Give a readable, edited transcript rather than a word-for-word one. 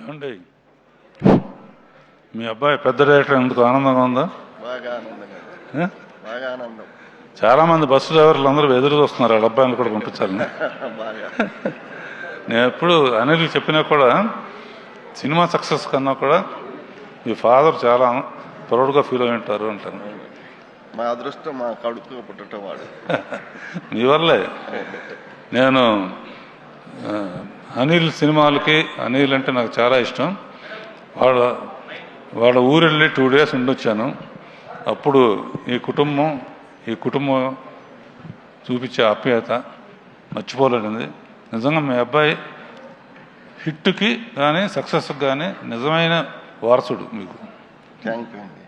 ఏమండి మీ అబ్బాయి పెద్ద డైరెక్టర్ ఎందుకు ఆనందంగా ఉందా? బాగా ఆనందంగా, బాగా ఆనందం. చాలామంది బస్సు డ్రైవర్లు అందరూ ఎదురు చూస్తున్నారు వాళ్ళ అబ్బాయిని కూడా పంపించాలని. బాగా నేను ఎప్పుడు అనిల్ చెప్పినా కూడా సినిమా సక్సెస్ కన్నా కూడా మీ ఫాదర్ చాలా ప్రౌడ్గా ఫీల్ అయి ఉంటారు అంటాను. మా అదృష్టం మా కడుపు పుట్టడం వాడు. మీ వల్లే నేను అనిల్ సినిమాలకి, అనిల్ అంటే నాకు చాలా ఇష్టం. వాళ్ళ ఊరు వెళ్ళి 2 days ఉండొచ్చాను. అప్పుడు ఈ కుటుంబం చూపించే ఆప్యాయత మర్చిపోలేనిది. నిజంగా మీ అబ్బాయి హిట్కి కానీ సక్సెస్కి కానీ నిజమైన వారసుడు మీకు. థ్యాంక్ యూ అండి.